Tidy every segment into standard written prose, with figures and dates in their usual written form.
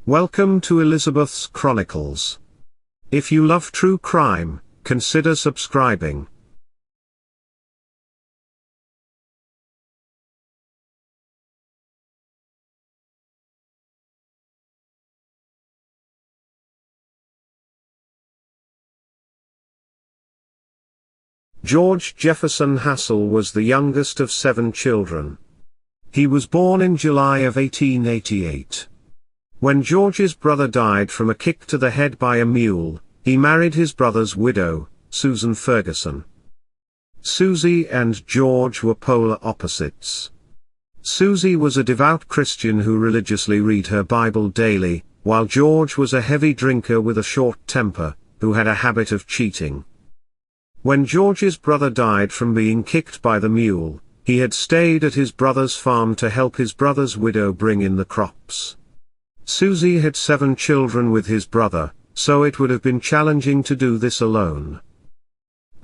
Welcome to Elizabeth's Chronicles. If you love true crime, consider subscribing. George Jefferson Hassell was the youngest of 7 children. He was born in July of 1888. When George's brother died from a kick to the head by a mule, he married his brother's widow, Susan Ferguson. Susie and George were polar opposites. Susie was a devout Christian who religiously read her Bible daily, while George was a heavy drinker with a short temper, who had a habit of cheating. When George's brother died from being kicked by the mule, he had stayed at his brother's farm to help his brother's widow bring in the crops. Susie had 7 children with his brother, so it would have been challenging to do this alone.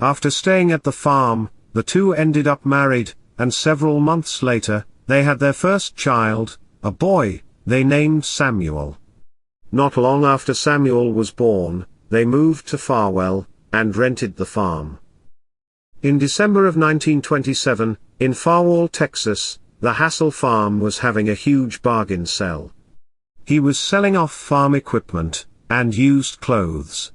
After staying at the farm, the two ended up married, and several months later, they had their first child, a boy, they named Samuel. Not long after Samuel was born, they moved to Farwell, and rented the farm. In December of 1927, in Farwell, Texas, the Hassell farm was having a huge bargain sale. He was selling off farm equipment, and used clothes.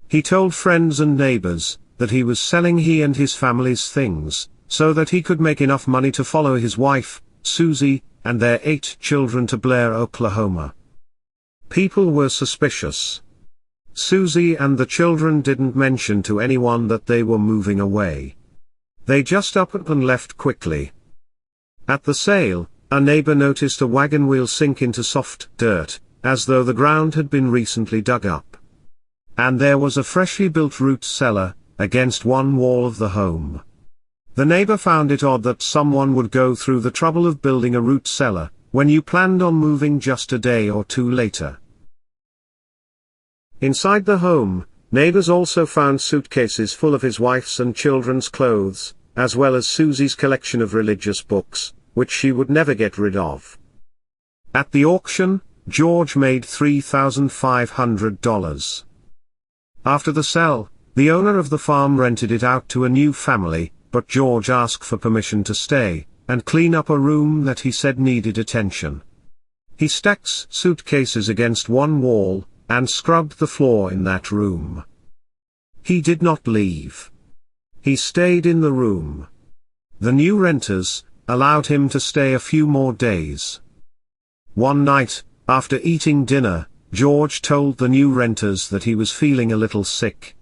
He told friends and neighbors, that he was selling he and his family's things, so that he could make enough money to follow his wife, Susie, and their 8 children to Blair, Oklahoma. People were suspicious. Susie and the children didn't mention to anyone that they were moving away. They just up and left quickly. At the sale, a neighbor noticed a wagon wheel sink into soft dirt, as though the ground had been recently dug up. And there was a freshly built root cellar, against one wall of the home. The neighbor found it odd that someone would go through the trouble of building a root cellar, when you planned on moving just a day or 2 later. Inside the home, neighbors also found suitcases full of his wife's and children's clothes, as well as Susie's collection of religious books, which she would never get rid of. At the auction, George made $3,500. After the sale, the owner of the farm rented it out to a new family, but George asked for permission to stay, and clean up a room that he said needed attention. He stacked suitcases against one wall, and scrubbed the floor in that room. He did not leave. He stayed in the room. The new renters allowed him to stay a few more days. One night, after eating dinner, George told the new renters that he was feeling a little sick.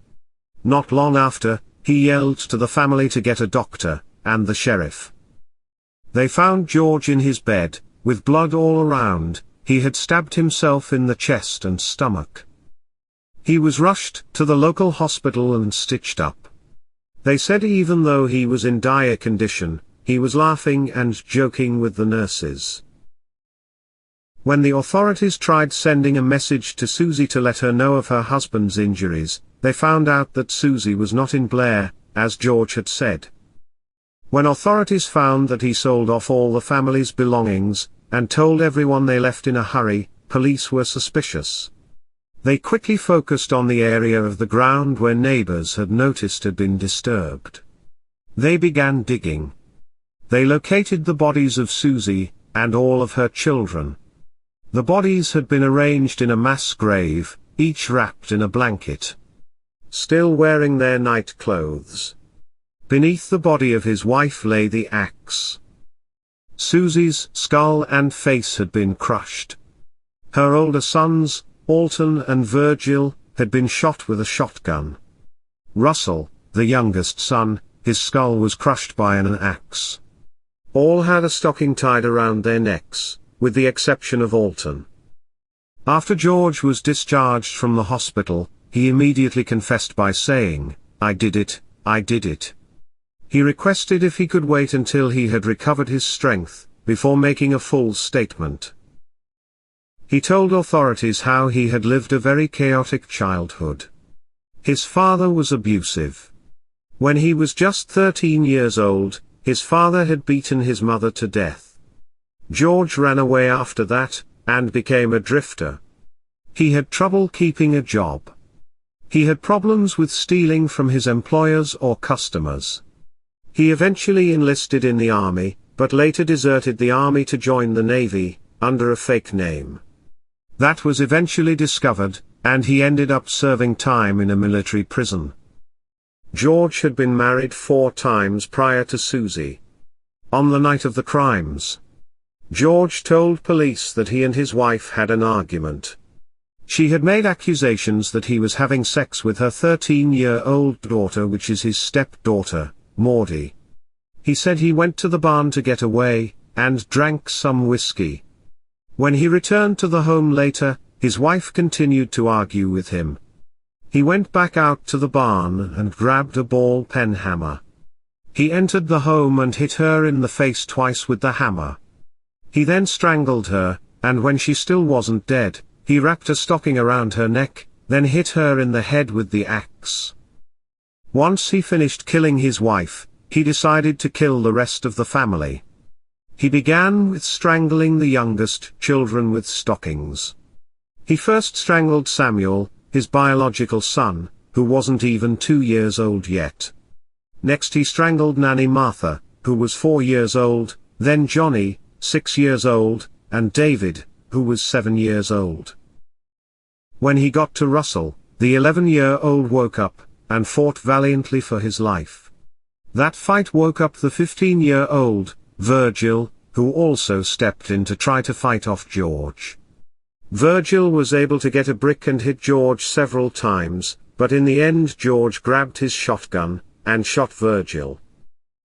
Not long after, he yelled to the family to get a doctor, and the sheriff. They found George in his bed, with blood all around. He had stabbed himself in the chest and stomach. He was rushed to the local hospital and stitched up. They said even though he was in dire condition, he was laughing and joking with the nurses. When the authorities tried sending a message to Susie to let her know of her husband's injuries, they found out that Susie was not in Blair, as George had said. When authorities found that he sold off all the family's belongings, and told everyone they left in a hurry, police were suspicious. They quickly focused on the area of the ground where neighbors had noticed had been disturbed. They began digging. They located the bodies of Susie, and all of her children. The bodies had been arranged in a mass grave, each wrapped in a blanket. Still wearing their night clothes. Beneath the body of his wife lay the axe. Susie's skull and face had been crushed. Her older sons, Alton and Virgil, had been shot with a shotgun. Russell, the youngest son, his skull was crushed by an axe. All had a stocking tied around their necks, with the exception of Alton. After George was discharged from the hospital, he immediately confessed by saying, "I did it, I did it." He requested if he could wait until he had recovered his strength, before making a full statement. He told authorities how he had lived a very chaotic childhood. His father was abusive. When he was just 13 years old, his father had beaten his mother to death. George ran away after that, and became a drifter, He had trouble keeping a job. He had problems with stealing from his employers or customers. He eventually enlisted in the army, but later deserted the army to join the Navy, under a fake name. That was eventually discovered, and he ended up serving time in a military prison. George had been married 4 times prior to Susie. On the night of the crimes, George told police that he and his wife had an argument. She had made accusations that he was having sex with her 13-year-old daughter, which is his stepdaughter, Maudie. He said he went to the barn to get away, and drank some whiskey. When he returned to the home later, his wife continued to argue with him. He went back out to the barn and grabbed a ball pen hammer. He entered the home and hit her in the face twice with the hammer. He then strangled her, and when she still wasn't dead, he wrapped a stocking around her neck, then hit her in the head with the axe. Once he finished killing his wife, he decided to kill the rest of the family. He began with strangling the youngest children with stockings. He first strangled Samuel, his biological son, who wasn't even 2 years old yet. Next he strangled Nanny Martha, who was 4 years old, then Johnny, 6 years old, and David, who was 7 years old. When he got to Russell, the 11-year-old woke up, and fought valiantly for his life. That fight woke up the 15-year-old, Virgil, who also stepped in to try to fight off George. Virgil was able to get a brick and hit George several times, but in the end George grabbed his shotgun, and shot Virgil.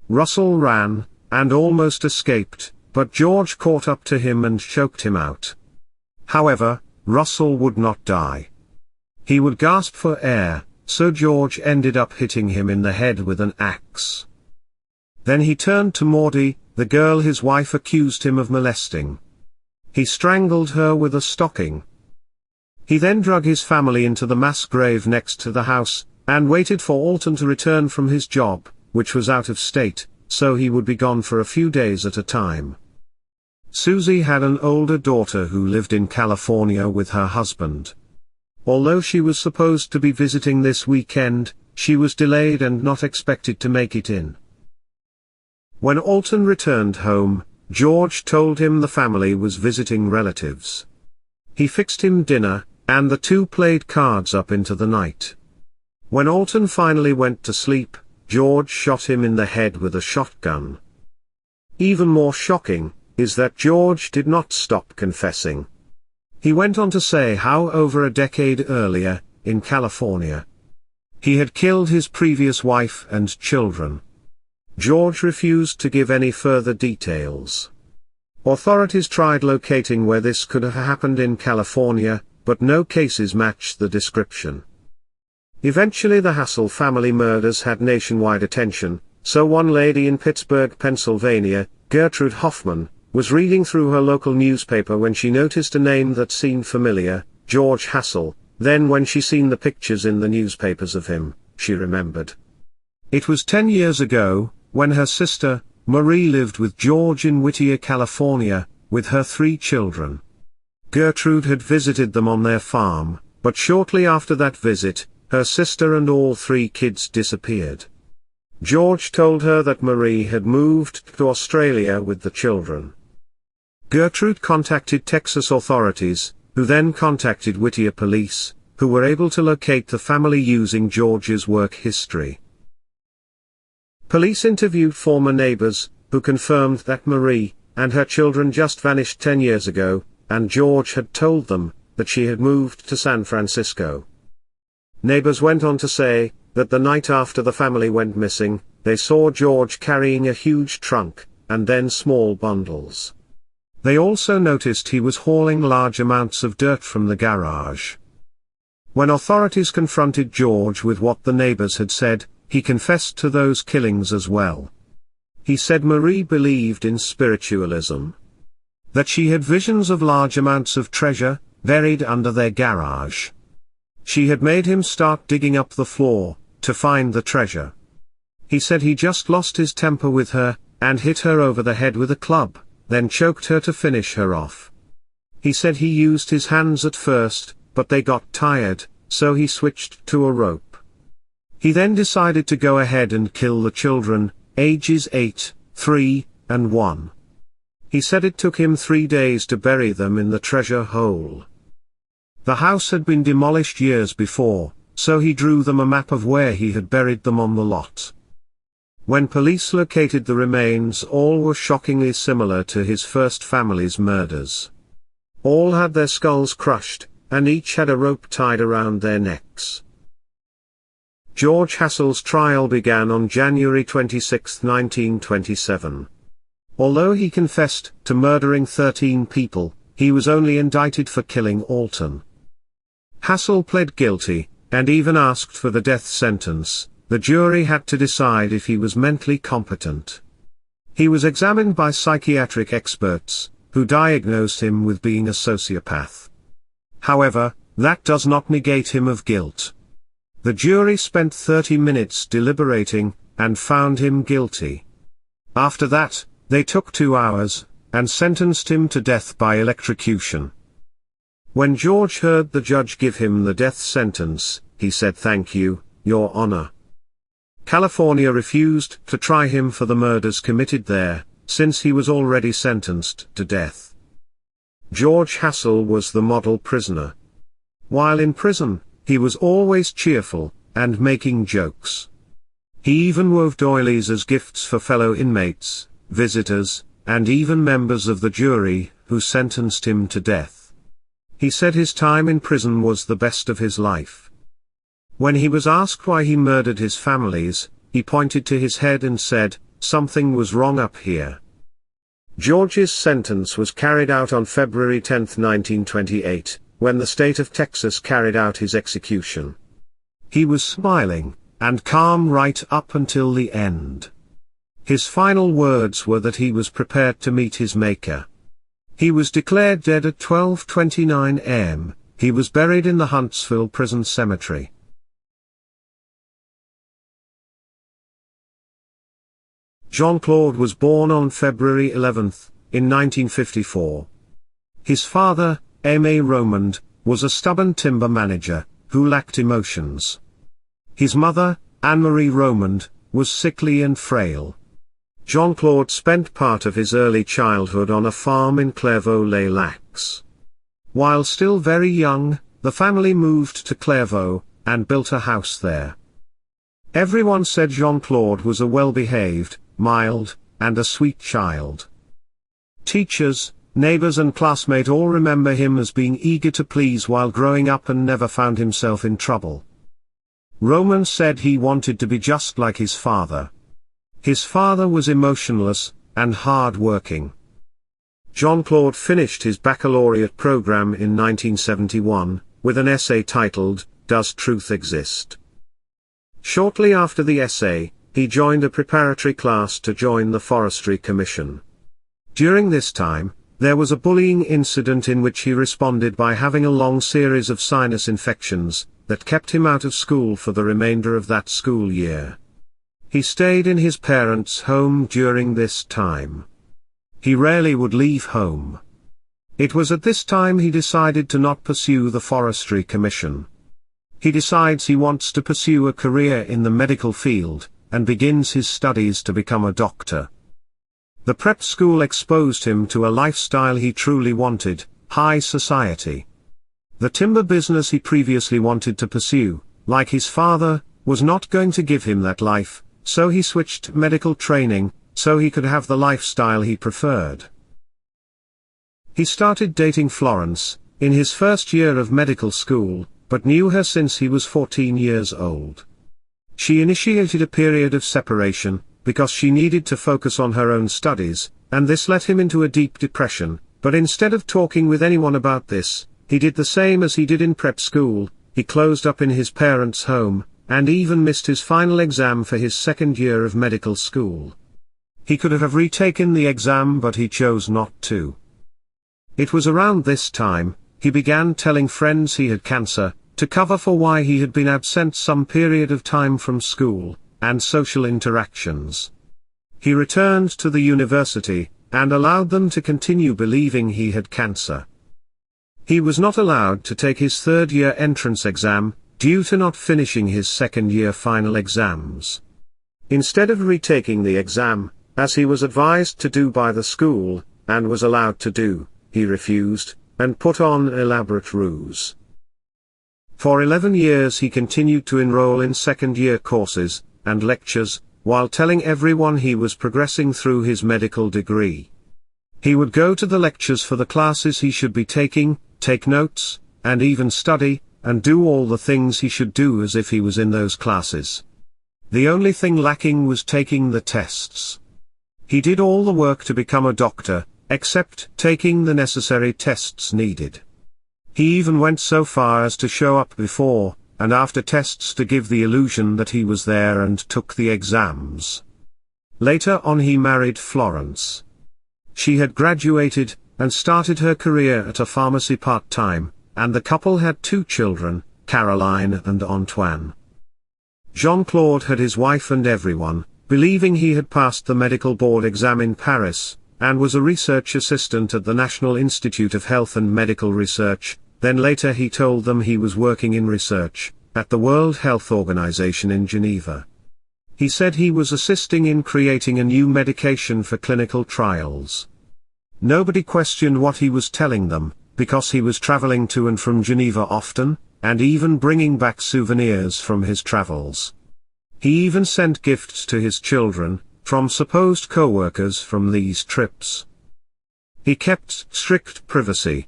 Russell ran, and almost escaped, but George caught up to him and choked him out. However, Russell would not die. He would gasp for air, so George ended up hitting him in the head with an axe. Then he turned to Maudie, the girl his wife accused him of molesting. He strangled her with a stocking. He then drug his family into the mass grave next to the house, and waited for Alton to return from his job, which was out of state, so he would be gone for a few days at a time. Susie had an older daughter who lived in California with her husband. Although she was supposed to be visiting this weekend, she was delayed and not expected to make it in. When Alton returned home, George told him the family was visiting relatives. He fixed him dinner, and the two played cards up into the night. When Alton finally went to sleep, George shot him in the head with a shotgun. Even more shocking is that George did not stop confessing. He went on to say how over a decade earlier, in California, he had killed his previous wife and children. George refused to give any further details. Authorities tried locating where this could have happened in California, but no cases matched the description. Eventually the Hassell family murders had nationwide attention, so one lady in Pittsburgh, Pennsylvania, Gertrude Hoffman, was reading through her local newspaper when she noticed a name that seemed familiar, George Hassell. Then when she seen the pictures in the newspapers of him, she remembered. It was 10 years ago, when her sister, Marie, lived with George in Whittier, California, with her 3 children. Gertrude had visited them on their farm, but shortly after that visit, her sister and all 3 kids disappeared. George told her that Marie had moved to Australia with the children. Gertrude contacted Texas authorities, who then contacted Whittier police, who were able to locate the family using George's work history. Police interviewed former neighbors, who confirmed that Marie and her children just vanished 10 years ago, and George had told them that she had moved to San Francisco. Neighbors went on to say that the night after the family went missing, they saw George carrying a huge trunk, and then small bundles. They also noticed he was hauling large amounts of dirt from the garage. When authorities confronted George with what the neighbors had said, he confessed to those killings as well. He said Marie believed in spiritualism. That she had visions of large amounts of treasure, buried under their garage. She had made him start digging up the floor, to find the treasure. He said he just lost his temper with her, and hit her over the head with a club, then choked her to finish her off. He said he used his hands at first, but they got tired, so he switched to a rope. He then decided to go ahead and kill the children, ages 8, 3, and 1. He said it took him 3 days to bury them in the treasure hole. The house had been demolished years before, so he drew them a map of where he had buried them on the lot. When police located the remains, all were shockingly similar to his first family's murders. All had their skulls crushed, and each had a rope tied around their necks. George Hassell's trial began on January 26, 1927. Although he confessed to murdering 13 people, he was only indicted for killing Alton. Hassell pled guilty, and even asked for the death sentence. The jury had to decide if he was mentally competent. He was examined by psychiatric experts, who diagnosed him with being a sociopath. However, that does not negate him of guilt. The jury spent 30 minutes deliberating, and found him guilty. After that, they took 2 hours, and sentenced him to death by electrocution. When George heard the judge give him the death sentence, he said, "Thank you, Your Honor." California refused to try him for the murders committed there, since he was already sentenced to death. George Hassell was the model prisoner. While in prison, he was always cheerful, and making jokes. He even wove doilies as gifts for fellow inmates, visitors, and even members of the jury, who sentenced him to death. He said his time in prison was the best of his life. When he was asked why he murdered his families, he pointed to his head and said, "Something was wrong up here." George's sentence was carried out on February 10, 1928, when the state of Texas carried out his execution. He was smiling, and calm right up until the end. His final words were that he was prepared to meet his maker. He was declared dead at 12:29 a.m., he was buried in the Huntsville Prison Cemetery. Jean-Claude was born on February 11, in 1954. His father, Aimé Romand, was a stubborn timber manager, who lacked emotions. His mother, Anne-Marie Romand, was sickly and frail. Jean-Claude spent part of his early childhood on a farm in Clairvaux-les-Lacs. While still very young, the family moved to Clairvaux, and built a house there. Everyone said Jean-Claude was a well-behaved, mild, and a sweet child. Teachers, neighbors and classmates all remember him as being eager to please while growing up and never found himself in trouble. Roman said he wanted to be just like his father. His father was emotionless, and hard-working. Jean-Claude finished his baccalaureate program in 1971, with an essay titled, "Does Truth Exist?" Shortly after the essay, he joined a preparatory class to join the Forestry Commission. During this time, there was a bullying incident in which he responded by having a long series of sinus infections, that kept him out of school for the remainder of that school year. He stayed in his parents' home during this time. He rarely would leave home. It was at this time he decided to not pursue the Forestry Commission. He decides he wants to pursue a career in the medical field, and begins his studies to become a doctor. The prep school exposed him to a lifestyle he truly wanted, high society. The timber business he previously wanted to pursue, like his father, was not going to give him that life, so he switched medical training, so he could have the lifestyle he preferred. He started dating Florence, in his first year of medical school, but knew her since he was 14 years old. She initiated a period of separation, because she needed to focus on her own studies, and this let him into a deep depression, but instead of talking with anyone about this, he did the same as he did in prep school, he closed up in his parents' home, and even missed his final exam for his second year of medical school. He could have retaken the exam, but he chose not to. It was around this time, he began telling friends he had cancer, to cover for why he had been absent some period of time from school, and social interactions. He returned to the university, and allowed them to continue believing he had cancer. He was not allowed to take his third-year entrance exam, due to not finishing his second-year final exams. Instead of retaking the exam, as he was advised to do by the school, and was allowed to do, he refused, and put on an elaborate ruse. For 11 years he continued to enroll in second-year courses and lectures, while telling everyone he was progressing through his medical degree. He would go to the lectures for the classes he should be taking, take notes, and even study, and do all the things he should do as if he was in those classes. The only thing lacking was taking the tests. He did all the work to become a doctor, except taking the necessary tests needed. He even went so far as to show up before and after tests to give the illusion that he was there and took the exams. Later on he married Florence. She had graduated and started her career at a pharmacy part-time, and the couple had 2 children, Caroline and Antoine. Jean-Claude had his wife and everyone, believing he had passed the medical board exam in Paris, and was a research assistant at the National Institute of Health and Medical Research. Then later he told them he was working in research at the World Health Organization in Geneva. He said he was assisting in creating a new medication for clinical trials. Nobody questioned what he was telling them, because he was traveling to and from Geneva often, and even bringing back souvenirs from his travels. He even sent gifts to his children, from supposed co-workers from these trips. He kept strict privacy.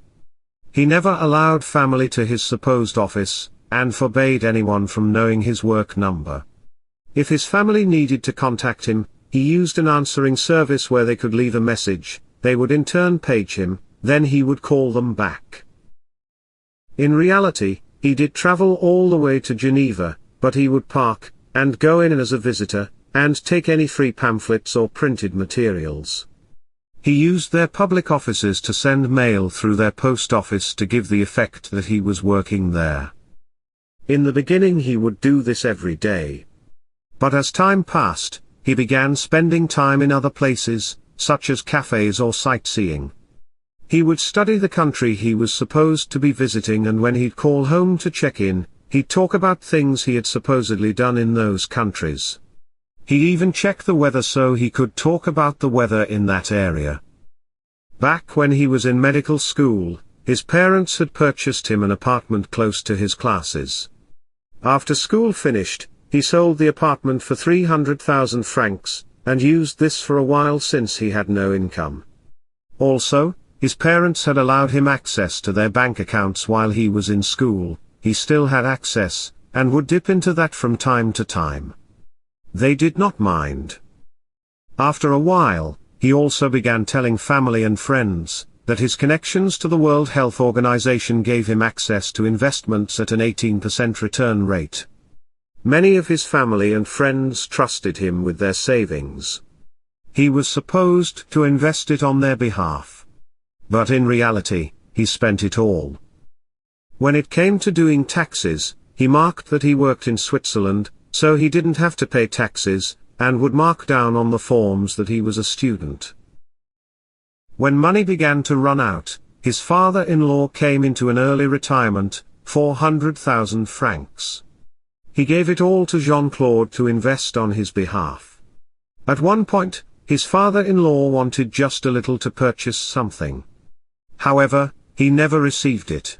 He never allowed family to his supposed office, and forbade anyone from knowing his work number. If his family needed to contact him, he used an answering service where they could leave a message, they would in turn page him, then he would call them back. In reality, he did travel all the way to Geneva, but he would park, and go in as a visitor, and take any free pamphlets or printed materials. He used their public offices to send mail through their post office to give the effect that he was working there. In the beginning he would do this every day. But as time passed, he began spending time in other places, such as cafes or sightseeing. He would study the country he was supposed to be visiting, and when he'd call home to check in, he'd talk about things he had supposedly done in those countries. He'd even check the weather so he could talk about the weather in that area. Back when he was in medical school, his parents had purchased him an apartment close to his classes. After school finished, he sold the apartment for 300,000 francs, and used this for a while since he had no income. Also, his parents had allowed him access to their bank accounts while he was in school. He still had access, and would dip into that from time to time. They did not mind. After a while, he also began telling family and friends that his connections to the World Health Organization gave him access to investments at an 18% return rate. Many of his family and friends trusted him with their savings. He was supposed to invest it on their behalf. But in reality, he spent it all. When it came to doing taxes, he marked that he worked in Switzerland, so he didn't have to pay taxes, and would mark down on the forms that he was a student. When money began to run out, his father-in-law came into an early retirement, 400,000 francs. He gave it all to Jean-Claude to invest on his behalf. At one point, his father-in-law wanted just a little to purchase something. However, he never received it.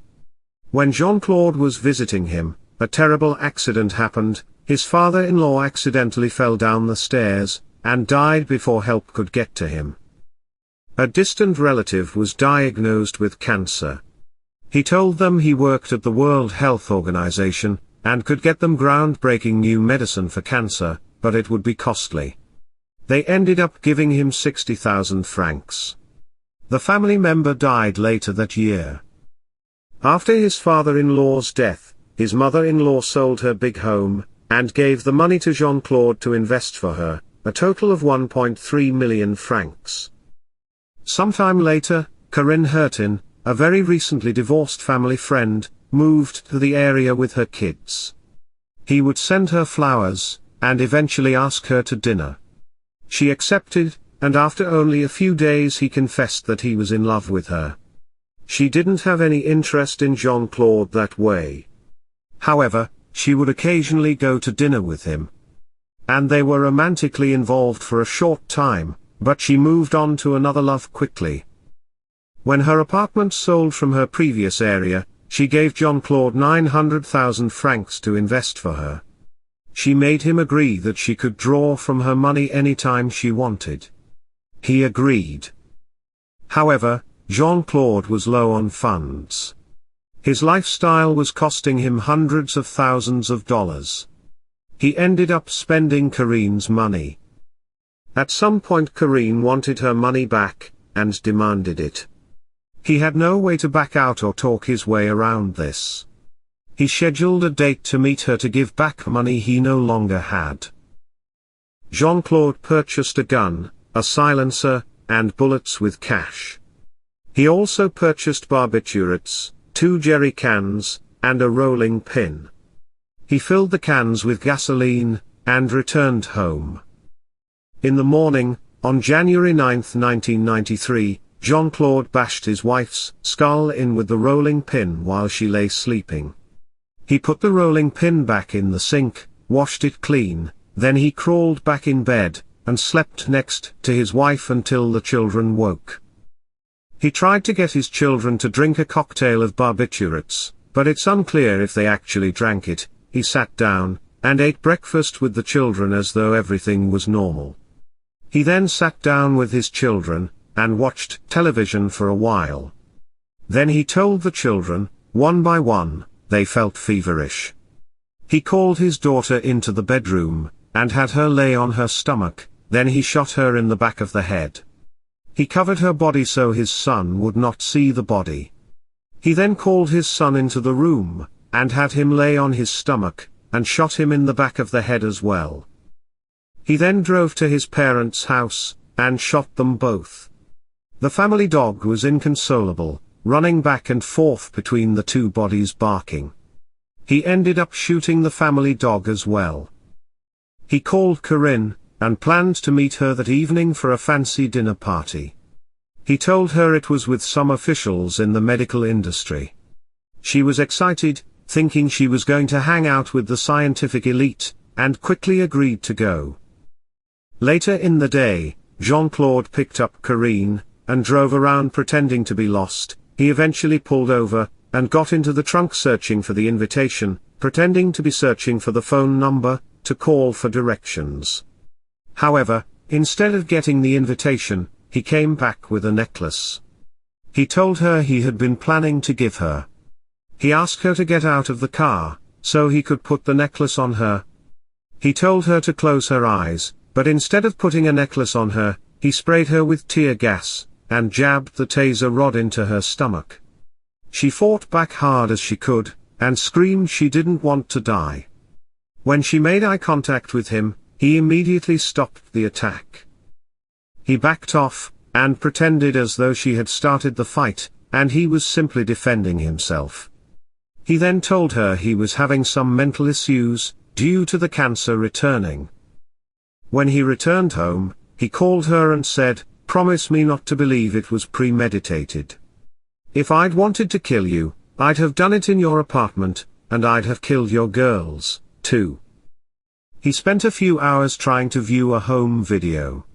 When Jean-Claude was visiting him, a terrible accident happened. His father-in-law accidentally fell down the stairs, and died before help could get to him. A distant relative was diagnosed with cancer. He told them he worked at the World Health Organization, and could get them groundbreaking new medicine for cancer, but it would be costly. They ended up giving him 60,000 francs. The family member died later that year. After his father-in-law's death, his mother-in-law sold her big home, and gave the money to Jean-Claude to invest for her, a total of 1.3 million francs. Sometime later, Corinne Hurton, a very recently divorced family friend, moved to the area with her kids. He would send her flowers, and eventually ask her to dinner. She accepted, and after only a few days he confessed that he was in love with her. She didn't have any interest in Jean-Claude that way. However, she would occasionally go to dinner with him. And they were romantically involved for a short time, but she moved on to another love quickly. When her apartment sold from her previous area, she gave Jean-Claude 900,000 francs to invest for her. She made him agree that she could draw from her money anytime she wanted. He agreed. However, Jean-Claude was low on funds. His lifestyle was costing him hundreds of thousands of dollars. He ended up spending Corinne's money. At some point Corinne wanted her money back, and demanded it. He had no way to back out or talk his way around this. He scheduled a date to meet her to give back money he no longer had. Jean-Claude purchased a gun, a silencer, and bullets with cash. He also purchased barbiturates, 2 jerry cans, and a rolling pin. He filled the cans with gasoline, and returned home. In the morning, on January 9, 1993, Jean-Claude bashed his wife's skull in with the rolling pin while she lay sleeping. He put the rolling pin back in the sink, washed it clean, then he crawled back in bed, and slept next to his wife until the children woke. He tried to get his children to drink a cocktail of barbiturates, but it's unclear if they actually drank it. He sat down, and ate breakfast with the children as though everything was normal. He then sat down with his children, and watched television for a while. Then he told the children, one by one, they felt feverish. He called his daughter into the bedroom, and had her lay on her stomach, then he shot her in the back of the head. He covered her body so his son would not see the body. He then called his son into the room, and had him lay on his stomach, and shot him in the back of the head as well. He then drove to his parents' house, and shot them both. The family dog was inconsolable, running back and forth between the two bodies barking. He ended up shooting the family dog as well. He called Corinne, and planned to meet her that evening for a fancy dinner party. He told her it was with some officials in the medical industry. She was excited, thinking she was going to hang out with the scientific elite, and quickly agreed to go. Later in the day, Jean-Claude picked up Corinne, and drove around pretending to be lost. He eventually pulled over, and got into the trunk searching for the invitation, pretending to be searching for the phone number, to call for directions. However, instead of getting the invitation, he came back with a necklace. He told her he had been planning to give her. He asked her to get out of the car, so he could put the necklace on her. He told her to close her eyes, but instead of putting a necklace on her, he sprayed her with tear gas, and jabbed the taser rod into her stomach. She fought back hard as she could, and screamed she didn't want to die. When she made eye contact with him, he immediately stopped the attack. He backed off, and pretended as though she had started the fight, and he was simply defending himself. He then told her he was having some mental issues, due to the cancer returning. When he returned home, he called her and said, "Promise me not to believe it was premeditated. If I'd wanted to kill you, I'd have done it in your apartment, and I'd have killed your girls, too." He spent a few hours trying to view a home video.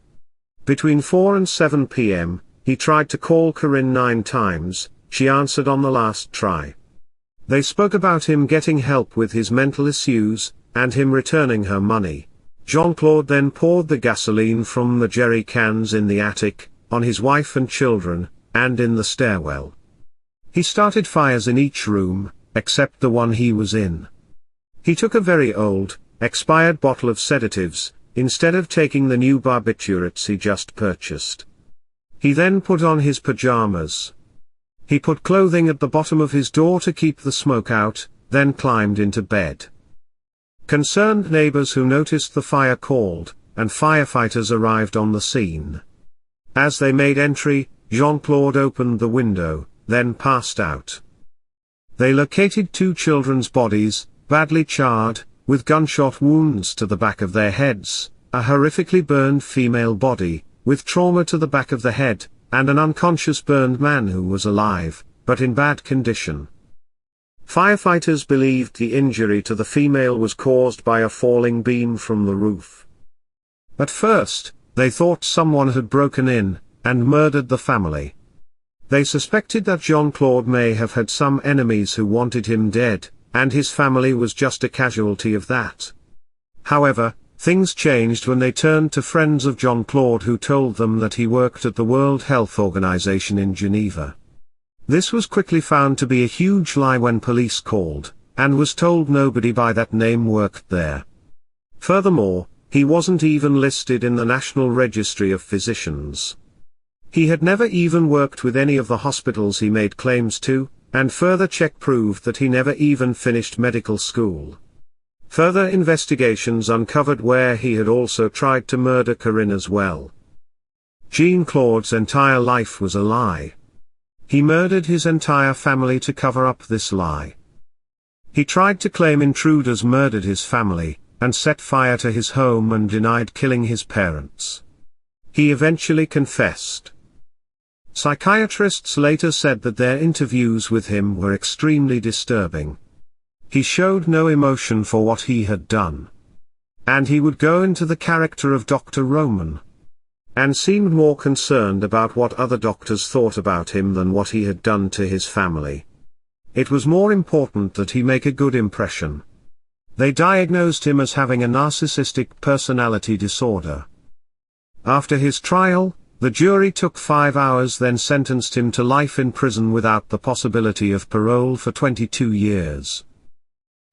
Between 4 and 7 p.m., he tried to call Corinne 9 times, she answered on the last try. They spoke about him getting help with his mental issues, and him returning her money. Jean-Claude then poured the gasoline from the jerry cans in the attic, on his wife and children, and in the stairwell. He started fires in each room, except the one he was in. He took a very old, expired bottle of sedatives, instead of taking the new barbiturates he just purchased. He then put on his pajamas. He put clothing at the bottom of his door to keep the smoke out, then climbed into bed. Concerned neighbors who noticed the fire called, and firefighters arrived on the scene. As they made entry, Jean-Claude opened the window, then passed out. They located 2 children's bodies, badly charred, with gunshot wounds to the back of their heads, a horrifically burned female body, with trauma to the back of the head, and an unconscious burned man who was alive, but in bad condition. Firefighters believed the injury to the female was caused by a falling beam from the roof. At first, they thought someone had broken in and murdered the family. They suspected that Jean-Claude may have had some enemies who wanted him dead, and his family was just a casualty of that. However, things changed when they turned to friends of Jean-Claude who told them that he worked at the World Health Organization in Geneva. This was quickly found to be a huge lie when police called, and was told nobody by that name worked there. Furthermore, he wasn't even listed in the National Registry of Physicians. He had never even worked with any of the hospitals he made claims to, and further check proved that he never even finished medical school. Further investigations uncovered where he had also tried to murder Corinne as well. Jean-Claude's entire life was a lie. He murdered his entire family to cover up this lie. He tried to claim intruders murdered his family, and set fire to his home and denied killing his parents. He eventually confessed. Psychiatrists later said that their interviews with him were extremely disturbing. He showed no emotion for what he had done. And he would go into the character of Dr. Roman, and seemed more concerned about what other doctors thought about him than what he had done to his family. It was more important that he make a good impression. They diagnosed him as having a narcissistic personality disorder. After his trial, the jury took 5 hours, then sentenced him to life in prison without the possibility of parole for 22 years.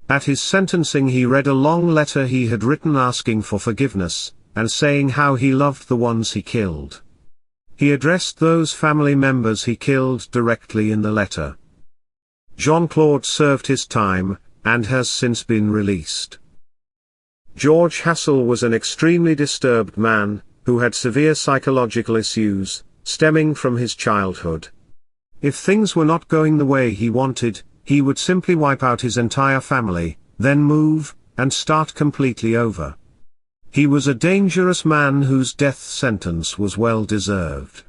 At his sentencing he read a long letter he had written asking for forgiveness, and saying how he loved the ones he killed. He addressed those family members he killed directly in the letter. Jean-Claude served his time, and has since been released. George Hassell was an extremely disturbed man, who had severe psychological issues, stemming from his childhood. If things were not going the way he wanted, he would simply wipe out his entire family, then move, and start completely over. He was a dangerous man whose death sentence was well deserved.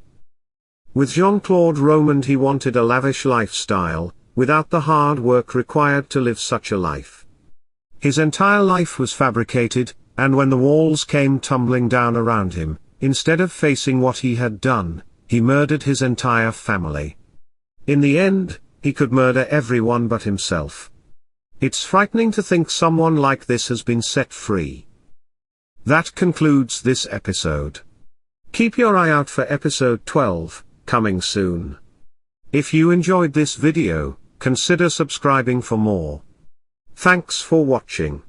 With Jean-Claude Roman he wanted a lavish lifestyle, without the hard work required to live such a life. His entire life was fabricated, and when the walls came tumbling down around him, instead of facing what he had done, he murdered his entire family. In the end, he could murder everyone but himself. It's frightening to think someone like this has been set free. That concludes this episode. Keep your eye out for episode 12, coming soon. If you enjoyed this video, consider subscribing for more. Thanks for watching.